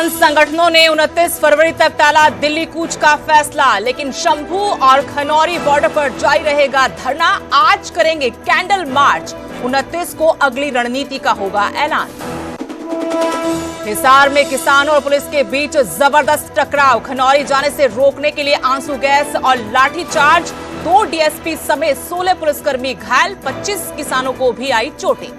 किसान संगठनों ने 29 फरवरी तक टाला दिल्ली कूच का फैसला, लेकिन शंभू और खनौरी बॉर्डर पर जारी रहेगा धरना। आज करेंगे कैंडल मार्च, 29 को अगली रणनीति का होगा ऐलान। हिसार में किसानों और पुलिस के बीच जबरदस्त टकराव, खनौरी जाने से रोकने के लिए आंसू गैस और लाठीचार्ज, 2 डीएसपी समेत 16 पुलिसकर्मी घायल, 25 किसानों को भी आई चोटें।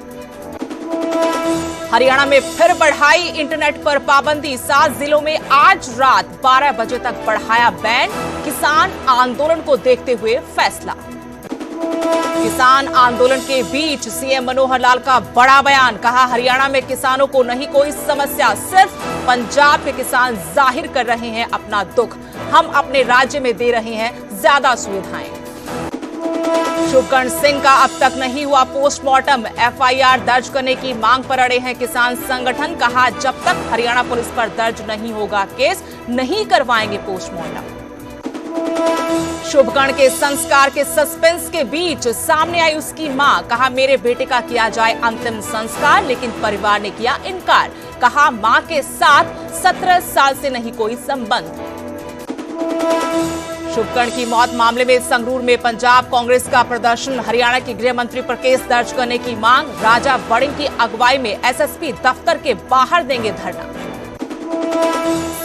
हरियाणा में फिर बढ़ाई इंटरनेट पर पाबंदी, 7 जिलों में आज रात 12 बजे तक बढ़ाया बैन, किसान आंदोलन को देखते हुए फैसला। किसान आंदोलन के बीच सीएम मनोहर लाल का बड़ा बयान, कहा हरियाणा में किसानों को नहीं कोई समस्या, सिर्फ पंजाब के किसान जाहिर कर रहे हैं अपना दुख, हम अपने राज्य में दे रहे हैं ज्यादा सुविधाएं। शुभकर्ण सिंह का अब तक नहीं हुआ पोस्टमार्टम, एफआईआर दर्ज करने की मांग पर अड़े हैं किसान संगठन, कहा जब तक हरियाणा पुलिस पर दर्ज नहीं होगा केस नहीं करवाएंगे पोस्टमार्टम। शुभकर्ण के संस्कार के सस्पेंस के बीच सामने आई उसकी मां, कहा मेरे बेटे का किया जाए अंतिम संस्कार, लेकिन परिवार ने किया इनकार, कहा मां के साथ 17 साल से नहीं कोई संबंध। शुभकर्ण की मौत मामले में संगरूर में पंजाब कांग्रेस का प्रदर्शन, हरियाणा के गृह मंत्री पर केस दर्ज करने की मांग, राजा बड़िंग की अगुवाई में एसएसपी दफ्तर के बाहर देंगे धरना।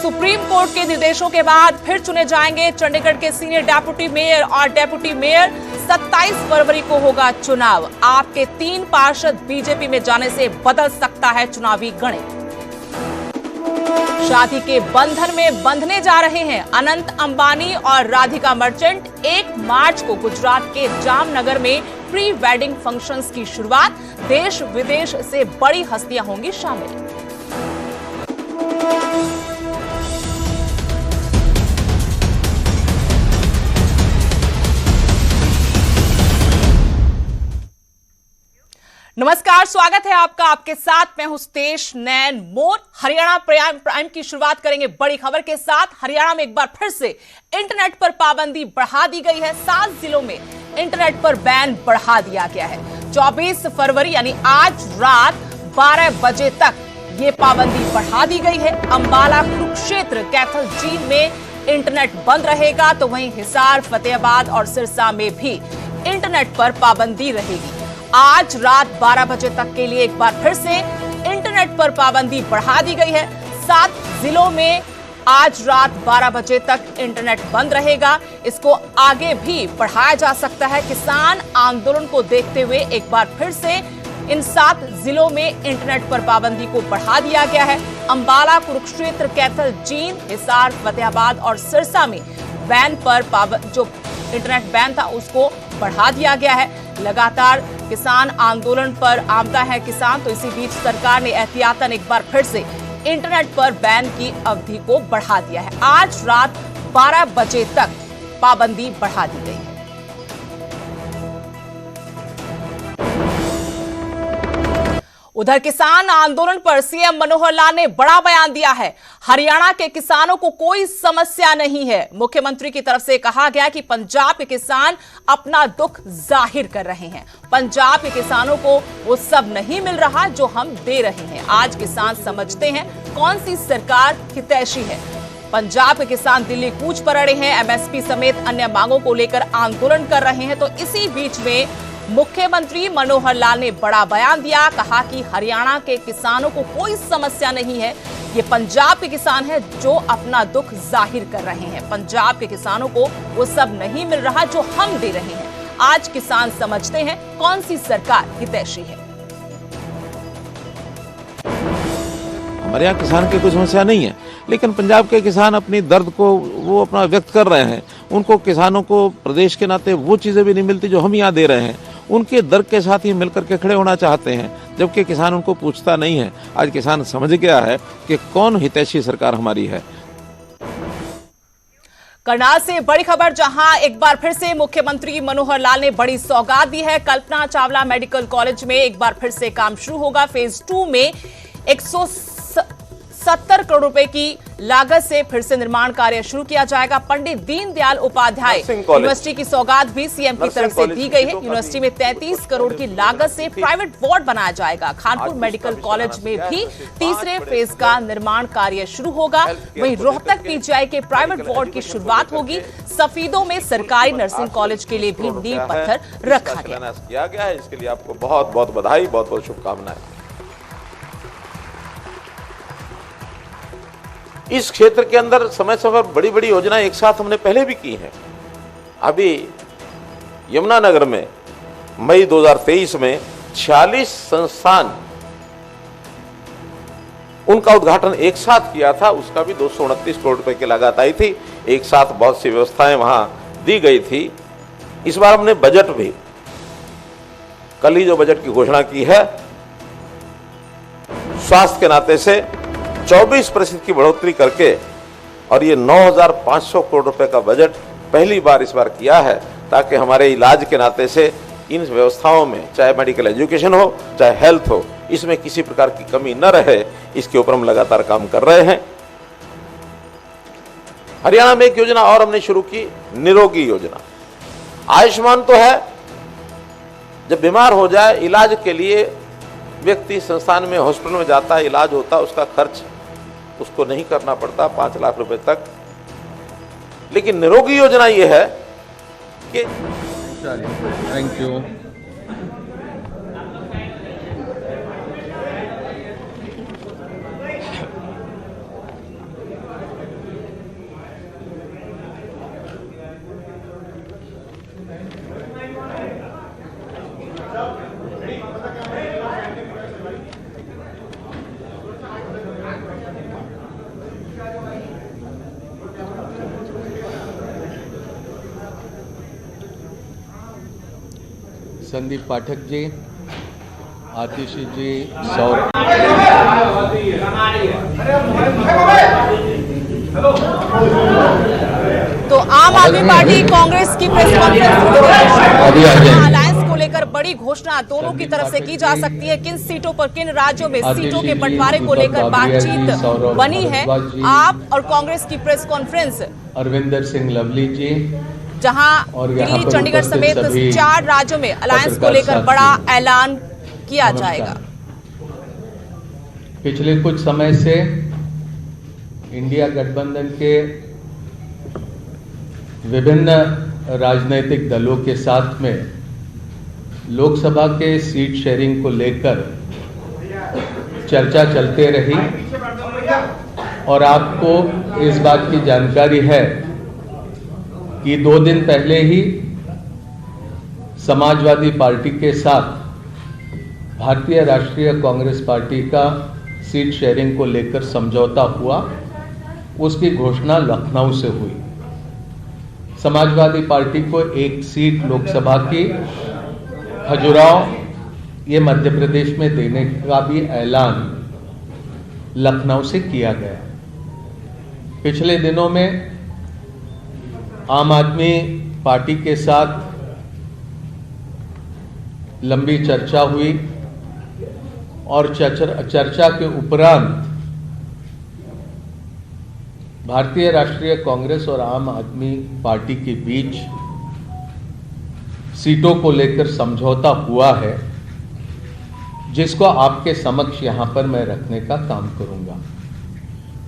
सुप्रीम कोर्ट के निर्देशों के बाद फिर चुने जाएंगे चंडीगढ़ के सीनियर डेप्यूटी मेयर और डेप्यूटी मेयर, 27 फरवरी को होगा चुनाव, आपके 3 पार्षद बीजेपी में जाने से बदल सकता है चुनावी गणित। शादी के बंधन में बंधने जा रहे हैं अनंत अंबानी और राधिका मर्चेंट, 1 मार्च को गुजरात के जामनगर में प्री वेडिंग फंक्शंस की शुरुआत, देश विदेश से बड़ी हस्तियां होंगी शामिल। नमस्कार, स्वागत है आपका, आपके साथ मैं हूं तेज नैन मोर। हरियाणा प्राइम की शुरुआत करेंगे बड़ी खबर के साथ। हरियाणा में एक बार फिर से इंटरनेट पर पाबंदी बढ़ा दी गई है, 7 जिलों में इंटरनेट पर बैन बढ़ा दिया गया है। 24 फरवरी यानी आज रात 12 बजे तक ये पाबंदी बढ़ा दी गई है। अंबाला, कुरुक्षेत्र, कैथल झील में इंटरनेट बंद रहेगा, तो वहीं हिसार, फतेहाबाद और सिरसा में भी इंटरनेट पर पाबंदी रहेगी। आज रात 12 बजे तक के लिए एक बार फिर से इंटरनेट पर पाबंदी बढ़ा दी गई है। 7 जिलों में आज रात 12 बजे तक इंटरनेट बंद रहेगा, इसको आगे भी बढ़ाया जा सकता है। किसान आंदोलन को देखते हुए एक बार फिर से इन 7 जिलों में इंटरनेट पर पाबंदी को बढ़ा दिया गया है। अंबाला, कुरुक्षेत्र, कैथल झील, हिसार, फतेहाबाद और सिरसा में बैन पर जो इंटरनेट बैन था उसको बढ़ा दिया गया है। लगातार किसान आंदोलन पर आमदा है किसान, तो इसी बीच सरकार ने एहतियातन एक बार फिर से इंटरनेट पर बैन की अवधि को बढ़ा दिया है। आज रात 12 बजे तक पाबंदी बढ़ा दी गई है। उधर किसान आंदोलन पर सीएम मनोहर लाल ने बड़ा बयान दिया है, हरियाणा के किसानों को कोई समस्या नहीं है। मुख्यमंत्री की तरफ से कहा गया कि पंजाब के किसान अपना दुख जाहिर कर रहे हैं, पंजाब के किसानों को वो सब नहीं मिल रहा जो हम दे रहे हैं। आज किसान समझते हैं कौन सी सरकार हितैषी है। पंजाब के किसान दिल्ली कूच पर अड़े हैं, एमएसपी समेत अन्य मांगों को लेकर आंदोलन कर रहे हैं। तो इसी बीच में मुख्यमंत्री मनोहर लाल ने बड़ा बयान दिया, कहा कि हरियाणा के किसानों को कोई समस्या नहीं है, ये पंजाब के किसान हैं जो अपना दुख जाहिर कर रहे हैं। पंजाब के किसानों को वो सब नहीं मिल रहा जो हम दे रहे हैं। आज किसान समझते हैं कौन सी सरकार हितैषी है। हमारे यहाँ किसान की कोई समस्या नहीं है, लेकिन पंजाब के किसान अपनी दर्द को वो अपना व्यक्त कर रहे हैं। उनको किसानों को प्रदेश के नाते वो चीजें भी नहीं मिलती जो हम यहाँ दे रहे हैं। उनके दर्द के साथ ही मिलकर के खड़े होना चाहते हैं, जबकि किसान उनको पूछता नहीं है। आज किसान समझ गया है कि कौन हितैषी सरकार हमारी है। करनाल से बड़ी खबर, जहां एक बार फिर से मुख्यमंत्री मनोहर लाल ने बड़ी सौगात दी है। कल्पना चावला मेडिकल कॉलेज में एक बार फिर से काम शुरू होगा। फेज 2 में 70 करोड़ रुपए की लागत से फिर से निर्माण कार्य शुरू किया जाएगा। पंडित दीनदयाल उपाध्याय यूनिवर्सिटी की सौगात भी सीएम की तरफ से दी गई है। यूनिवर्सिटी में 33 करोड़ की लागत से प्राइवेट वार्ड बनाया जाएगा। खानपुर मेडिकल कॉलेज में भी तीसरे फेज का निर्माण कार्य शुरू होगा। वहीं रोहतक पीजीआई के प्राइवेट वार्ड की शुरुआत होगी। सफीदों में सरकारी नर्सिंग कॉलेज के लिए भी नींव पत्थर रखा गया है। इसके लिए आपको बहुत बहुत बधाई, बहुत बहुत शुभकामनाएं। इस क्षेत्र के अंदर समय समय पर बड़ी बड़ी योजनाएं एक साथ हमने पहले भी की हैं। अभी यमुनानगर में मई 2023 में 46 संस्थान, उनका उद्घाटन एक साथ किया था। उसका भी 229 करोड़ रुपए की लागत आई थी। एक साथ बहुत सी व्यवस्थाएं वहां दी गई थी। इस बार हमने बजट भी, कल ही जो बजट की घोषणा की है, स्वास्थ्य के नाते से 24% की बढ़ोतरी करके, और ये 9,500 करोड़ रुपए का बजट पहली बार इस बार किया है, ताकि हमारे इलाज के नाते से इन व्यवस्थाओं में, चाहे मेडिकल एजुकेशन हो, चाहे हेल्थ हो, इसमें किसी प्रकार की कमी न रहे। इसके ऊपर हम लगातार काम कर रहे हैं। हरियाणा में एक योजना और हमने शुरू की, निरोगी योजना। आयुष्मान तो है, जब बीमार हो जाए इलाज के लिए व्यक्ति संस्थान में, हॉस्पिटल में जाता है, इलाज होता है, उसका खर्च उसको नहीं करना पड़ता 5 लाख रुपए तक। लेकिन निरोगी योजना यह है कि थैंक यू। संदीप पाठक जी, आतिशी जी, सौरभ। तो आम आदमी पार्टी कांग्रेस की प्रेस कॉन्फ्रेंस अलायंस को लेकर बड़ी घोषणा दोनों की तरफ से की जा सकती है। किन सीटों पर, किन राज्यों में सीटों के बंटवारे को लेकर बातचीत बनी है। आप और कांग्रेस की प्रेस कॉन्फ्रेंस, अरविंदर सिंह लवली जी, जहां दिल्ली, चंडीगढ़ समेत 4 राज्यों में अलायंस को लेकर बड़ा ऐलान किया जाएगा। पिछले कुछ समय से इंडिया गठबंधन के विभिन्न राजनीतिक दलों के साथ में लोकसभा के सीट शेयरिंग को लेकर चर्चा चलते रही, और आपको इस बात की जानकारी है कि 2 दिन पहले ही समाजवादी पार्टी के साथ भारतीय राष्ट्रीय कांग्रेस पार्टी का सीट शेयरिंग को लेकर समझौता हुआ। उसकी घोषणा लखनऊ से हुई। समाजवादी पार्टी को 1 सीट लोकसभा की खजुराहो, ये मध्य प्रदेश में देने का भी ऐलान लखनऊ से किया गया। पिछले दिनों में आम आदमी पार्टी के साथ लंबी चर्चा हुई, और चर्चा के उपरांत भारतीय राष्ट्रीय कांग्रेस और आम आदमी पार्टी के बीच सीटों को लेकर समझौता हुआ है, जिसको आपके समक्ष यहां पर मैं रखने का काम करूंगा।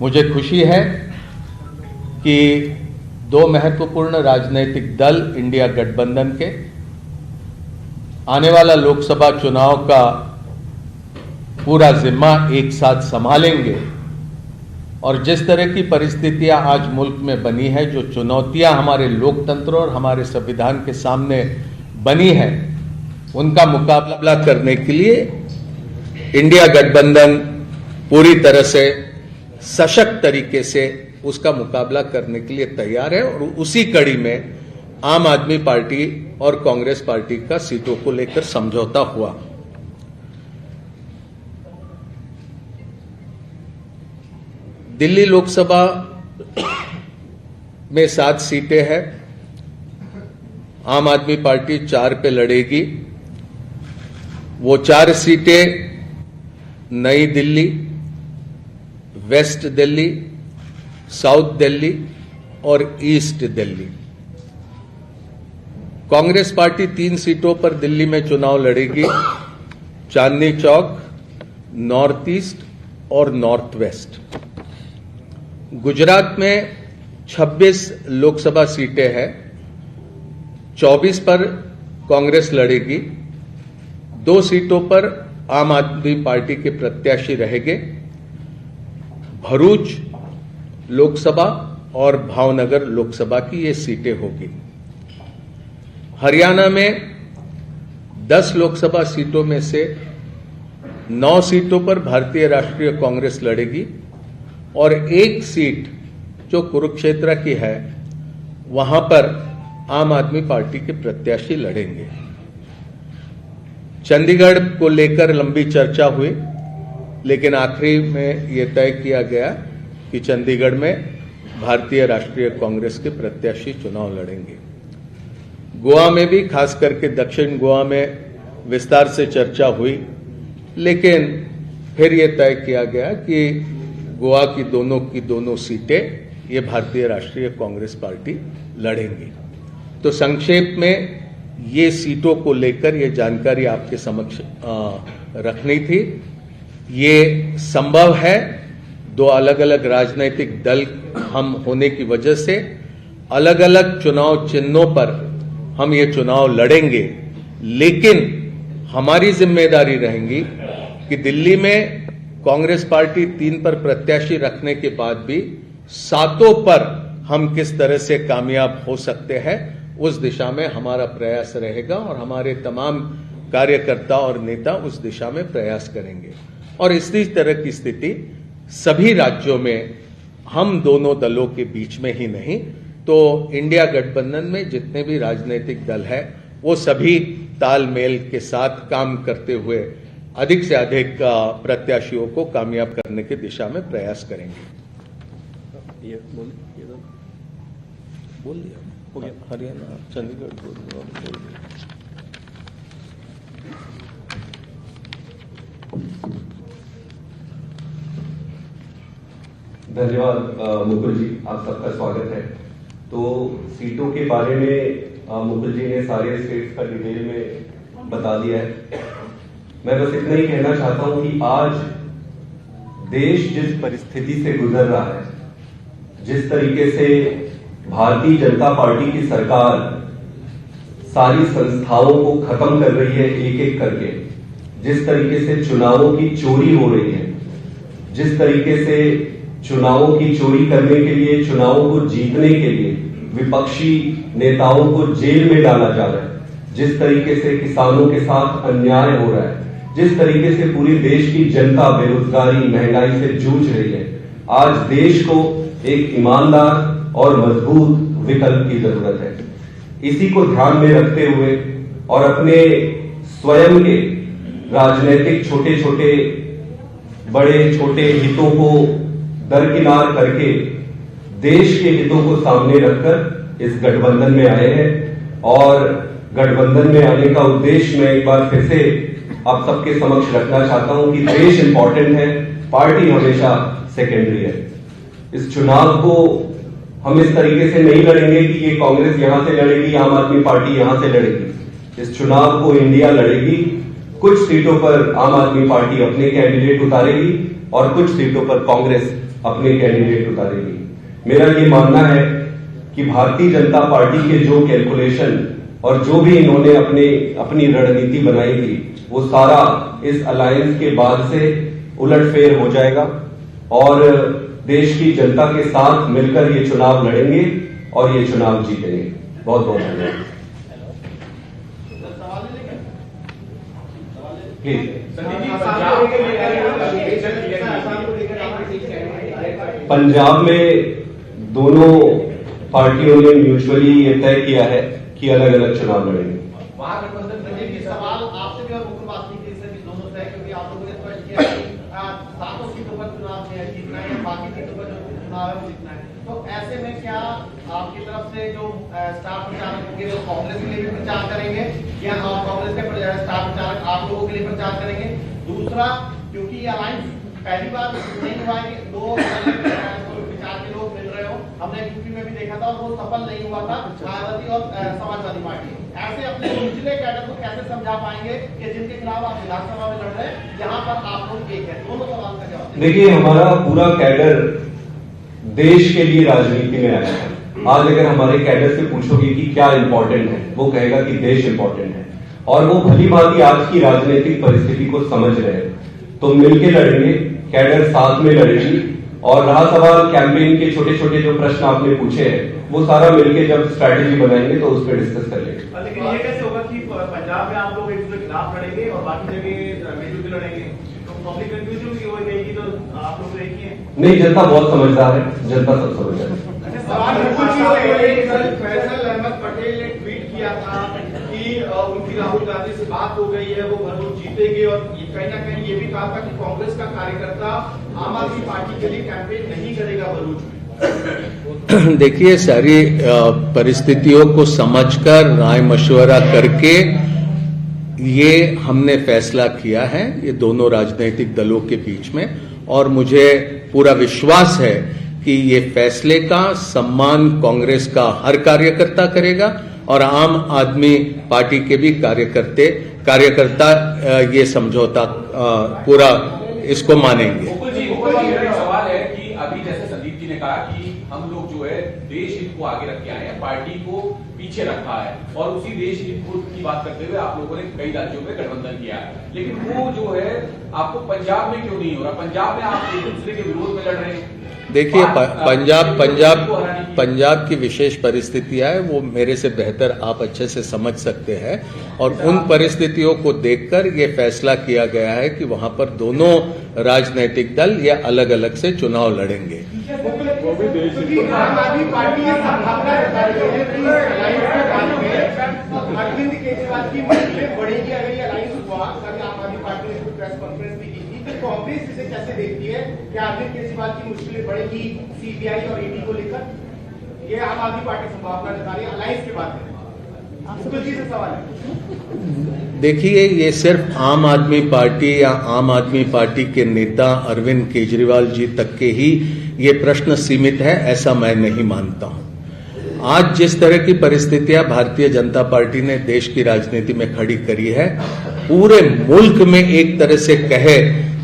मुझे खुशी है कि 2 महत्वपूर्ण राजनीतिक दल इंडिया गठबंधन के आने वाला लोकसभा चुनाव का पूरा जिम्मा एक साथ संभालेंगे, और जिस तरह की परिस्थितियां आज मुल्क में बनी है, जो चुनौतियां हमारे लोकतंत्र और हमारे संविधान के सामने बनी है, उनका मुकाबला करने के लिए इंडिया गठबंधन पूरी तरह से सशक्त तरीके से उसका मुकाबला करने के लिए तैयार है। और उसी कड़ी में आम आदमी पार्टी और कांग्रेस पार्टी का सीटों को लेकर समझौता हुआ। दिल्ली लोकसभा में 7 सीटें हैं। आम आदमी पार्टी 4 पे लड़ेगी। वो 4 सीटें नई दिल्ली, वेस्ट दिल्ली, साउथ दिल्ली और ईस्ट दिल्ली। कांग्रेस पार्टी 3 सीटों पर दिल्ली में चुनाव लड़ेगी, चांदनी चौक, नॉर्थ ईस्ट और नॉर्थ वेस्ट। गुजरात में 26 लोकसभा सीटें हैं, 24 पर कांग्रेस लड़ेगी, 2 सीटों पर आम आदमी पार्टी के प्रत्याशी रहेंगे। भरूच लोकसभा और भावनगर लोकसभा की ये सीटें होगी। हरियाणा में 10 लोकसभा सीटों में से 9 सीटों पर भारतीय राष्ट्रीय कांग्रेस लड़ेगी और 1 सीट जो कुरुक्षेत्र की है वहां पर आम आदमी पार्टी के प्रत्याशी लड़ेंगे। चंडीगढ़ को लेकर लंबी चर्चा हुई, लेकिन आखिरी में यह तय किया गया कि चंडीगढ़ में भारतीय राष्ट्रीय कांग्रेस के प्रत्याशी चुनाव लड़ेंगे। गोवा में भी, खास करके दक्षिण गोवा में विस्तार से चर्चा हुई, लेकिन फिर यह तय किया गया कि गोवा की दोनों सीटें ये भारतीय राष्ट्रीय कांग्रेस पार्टी लड़ेंगी। तो संक्षेप में ये सीटों को लेकर ये जानकारी आपके समक्ष रखनी थी। ये संभव है, 2 अलग अलग राजनीतिक दल हम होने की वजह से अलग अलग चुनाव चिन्हों पर हम ये चुनाव लड़ेंगे, लेकिन हमारी जिम्मेदारी रहेगी कि दिल्ली में कांग्रेस पार्टी 3 पर प्रत्याशी रखने के बाद भी 7 पर हम किस तरह से कामयाब हो सकते हैं, उस दिशा में हमारा प्रयास रहेगा और हमारे तमाम कार्यकर्ता और नेता उस दिशा में प्रयास करेंगे। और इसी तरह की स्थिति सभी राज्यों में हम दोनों दलों के बीच में ही नहीं, तो इंडिया गठबंधन में जितने भी राजनीतिक दल हैं वो सभी तालमेल के साथ काम करते हुए अधिक से अधिक प्रत्याशियों को कामयाब करने की दिशा में प्रयास करेंगे। ये बोल दिया हो गया। हरियाणा, चंडीगढ़ बोल दिया। धन्यवाद मुकुल जी, आप सबका स्वागत है। तो सीटों के बारे में मुकुल जी ने सारे स्टेट्स का डिटेल में बता दिया है। मैं बस इतना ही कहना चाहता हूं कि आज देश जिस परिस्थिति से गुजर रहा है, जिस तरीके से भारतीय जनता पार्टी की सरकार सारी संस्थाओं को खत्म कर रही है एक एक करके, जिस तरीके से चुनावों की चोरी हो रही है, जिस तरीके से चुनावों की चोरी करने के लिए, चुनावों को जीतने के लिए विपक्षी नेताओं को जेल में डाला जा रहा है, जिस तरीके से किसानों के साथ अन्याय हो रहा है, जिस तरीके से पूरी देश की जनता बेरोजगारी, महंगाई से जूझ रही है, आज देश को एक ईमानदार और मजबूत विकल्प की जरूरत है। इसी को ध्यान में रखते हुए और अपने स्वयं के राजनीतिक छोटे छोटे बड़े छोटे हितों को दरकिनार करके देश के हितों को सामने रखकर इस गठबंधन में आए हैं। और गठबंधन में आने का उद्देश्य मैं एक बार फिर से आप सबके समक्ष रखना चाहता हूं कि देश इंपॉर्टेंट है, पार्टी हमेशा सेकेंडरी है। इस चुनाव को हम इस तरीके से नहीं लड़ेंगे कि ये कांग्रेस यहां से लड़ेगी, आम आदमी पार्टी यहां से लड़ेगी। इस चुनाव को इंडिया लड़ेगी। कुछ सीटों पर आम आदमी पार्टी अपने कैंडिडेट उतारेगी और कुछ सीटों पर कांग्रेस अपने कैंडिडेट उतारेगी। मेरा ये मानना है कि भारतीय जनता पार्टी के जो कैलकुलेशन और जो भी इन्होंने अपनी रणनीति बनाई थी, वो सारा इस अलायंस के बाद से उलटफेर हो जाएगा और देश की जनता के साथ मिलकर ये चुनाव लड़ेंगे और ये चुनाव जीतेंगे। बहुत बहुत धन्यवाद। पंजाब में दोनों पार्टियों ने म्यूचुअली ये तय किया है कि अलग अलग चुनाव लड़ेंगे। सवाल आपसे भी और मुकुल वासनिक से भी दोनों तय, क्योंकि आप लोगों ने स्पष्ट किया कि 7 सीटों पर चुनाव जीतना है, बाकी सीटों पर जो चुनाव है वो जीतना है। तो ऐसे में क्या आपकी तरफ से जो स्टार प्रचारक होंगे वो कांग्रेस के लिए भी प्रचार करेंगे या कांग्रेस के स्टार प्रचारक आप लोगों के लिए प्रचार करेंगे? दूसरा, क्योंकि ये अलायंस पहली बार नहीं हुआ है कि दो विचार के लोग मिल रहे हो। हमने यूपी में भी देखा था और वो सफल नहीं हुआ था, मायावती और समाजवादी पार्टी। ऐसे अपने निचले कैडर को कैसे समझा पाएंगे कि जिनके खिलाफ आप विधानसभा में लड़ रहे हैं, यहाँ पर आप लोग एक है? दोनों सवाल का जवाब। देखिए, हमारा पूरा कैडर देश के लिए राजनीति में आया है। आज अगर हमारे कैडर से पूछोगे कि क्या इंपॉर्टेंट है, वो कहेगा कि देश इंपॉर्टेंट है, और वो भली भांति आज की राजनीतिक परिस्थिति को समझ रहे हैं। तो मिलकर लड़ेंगे, कैडर साथ में लड़ेगी। और रहा सवाल कैंपेन के छोटे छोटे जो प्रश्न आपने पूछे हैं, वो सारा मिलके जब स्ट्रैटेजी बनाएंगे तो उस पर डिस्कस कर लेंगे। लेकिन ये कैसे होगा कि पंजाब में आप लोग एक दूसरे के खिलाफ लड़ेंगे और बाकी जगह मिलजुल के लड़ेंगे? तो पब्लिक कंफ्यूजन की हो जाएगी, तो आप लोग एक ही हैं। नहीं, जनता बहुत समझदार है, जनता सब समझ रहा है। फैसल अहमद पटेल ने ट्वीट किया था कि उनकी राहुल गांधी से बात हो गई है, वो भरूच जीतेंगे, और कहीं ना कहीं ये भी कहा था कि कांग्रेस का कार्यकर्ता आम आदमी पार्टी के लिए कैंपेन नहीं करेगा भरूच में। देखिए, सारी परिस्थितियों को समझकर राय मशवरा करके ये हमने फैसला किया है, ये दोनों राजनीतिक दलों के बीच में, और मुझे पूरा विश्वास है कि ये फैसले का सम्मान कांग्रेस का हर कार्यकर्ता करेगा और आम आदमी पार्टी के भी कार्यकर्ता ये समझौता पूरा इसको मानेंगे। मेरा सवाल है कि अभी जैसे संदीप जी ने कहा कि हम लोग जो है देश हित को आगे रख के आए हैं, पार्टी को पीछे रखा है, और उसी देश हित की बात करते हुए आप लोगों ने कई राज्यों में गठबंधन किया है, लेकिन वो जो है आपको पंजाब में क्यों नहीं हो रहा? पंजाब में आप एक दूसरे के विरोध में लड़ रहे हैं। देखिए, पंजाब की विशेष परिस्थितियां है, वो मेरे से बेहतर आप अच्छे से समझ सकते हैं, और उन परिस्थितियों को देखकर ये फैसला किया गया है कि वहां पर दोनों राजनीतिक दल या अलग अलग से चुनाव लड़ेंगे। आम आदमी पार्टी अरविंद केजरीवाल की मुश्किलें बढ़ेगी अगर ये अलायंस हुआ। कल आम आदमी पार्टी ने प्रेस कॉन्फ्रेंस भी की थी, तो कांग्रेस इसे कैसे देखती है कि अरविंद केजरीवाल की मुश्किलें बढ़ेगी सीबीआई और ईडी को लेकर? ये आम आदमी पार्टी संभावना जता रही है अलायंस के बाद में। मुकुल जी से सवाल है। देखिए, ये सिर्फ आम आदमी पार्टी या आम आदमी पार्टी के नेता अरविंद केजरीवाल जी तक के ही ये प्रश्न सीमित है, ऐसा मैं नहीं मानता हूं। आज जिस तरह की परिस्थितियां भारतीय जनता पार्टी ने देश की राजनीति में खड़ी करी है, पूरे मुल्क में एक तरह से कहे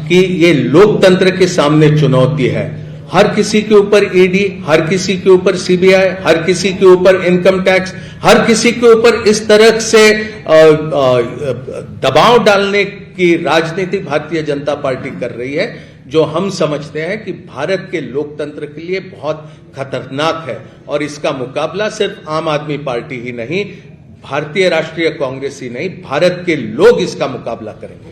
कि ये लोकतंत्र के सामने चुनौती है। हर किसी के ऊपर ईडी, हर किसी के ऊपर सीबीआई, हर किसी के ऊपर इनकम टैक्स, हर किसी के ऊपर इस तरह से दबाव डालने की राजनीति भारतीय जनता पार्टी कर रही है, जो हम समझते हैं कि भारत के लोकतंत्र के लिए बहुत खतरनाक है। और इसका मुकाबला सिर्फ आम आदमी पार्टी ही नहीं, भारतीय राष्ट्रीय कांग्रेस ही नहीं, भारत के लोग इसका मुकाबला करेंगे।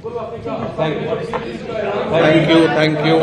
Thank you.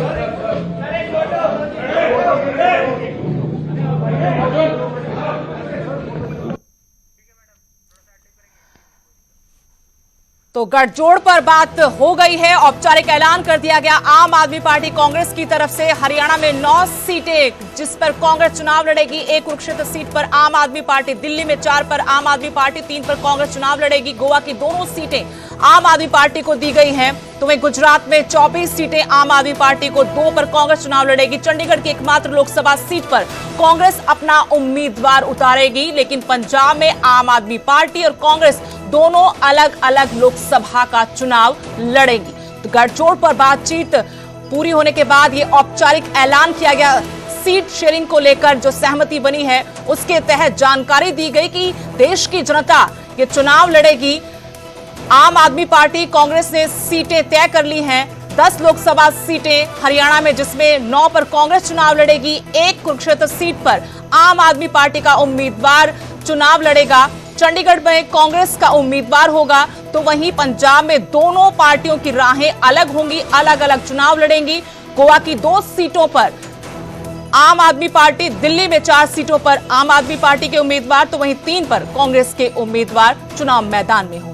तो गठजोड़ पर बात हो गई है, औपचारिक ऐलान कर दिया गया आम आदमी पार्टी कांग्रेस की तरफ से। हरियाणा में 9 सीटें जिस पर कांग्रेस चुनाव लड़ेगी, 1 कुरुक्षेत्र सीट पर आम आदमी पार्टी, दिल्ली में 4 पर आम आदमी पार्टी, 3 पर कांग्रेस चुनाव लड़ेगी। गोवा की दोनों सीटें आम आदमी पार्टी को दी गई हैं। तो वहीं गुजरात में 24 सीटें आम आदमी पार्टी को, 2 पर कांग्रेस चुनाव लड़ेगी। चंडीगढ़ की एकमात्र लोकसभा सीट पर कांग्रेस अपना उम्मीदवार उतारेगी, लेकिन पंजाब में आम आदमी पार्टी और कांग्रेस दोनों अलग अलग लोकसभा का चुनाव लड़ेगी। तो गठजोड़ पर बातचीत पूरी होने के बाद ये औपचारिक ऐलान किया गया। सीट शेयरिंग को लेकर जो सहमति बनी है, उसके तहत जानकारी दी गई कि देश की जनता ये चुनाव लड़ेगी। आम आदमी पार्टी कांग्रेस ने सीटें तय कर ली हैं, 10 लोकसभा सीटें हरियाणा में, जिसमें 9 पर कांग्रेस चुनाव लड़ेगी। 1 कुरुक्षेत्र सीट पर आम आदमी पार्टी का उम्मीदवार चुनाव लड़ेगा। चंडीगढ़ में कांग्रेस का उम्मीदवार होगा। तो वहीं पंजाब में दोनों पार्टियों की राहें अलग होंगी, अलग अलग चुनाव लड़ेंगी। गोवा की 2 सीटों पर आम आदमी पार्टी, दिल्ली में 4 सीटों पर आम आदमी पार्टी के उम्मीदवार, तो वहीं 3 पर कांग्रेस के उम्मीदवार चुनाव मैदान में होंगे।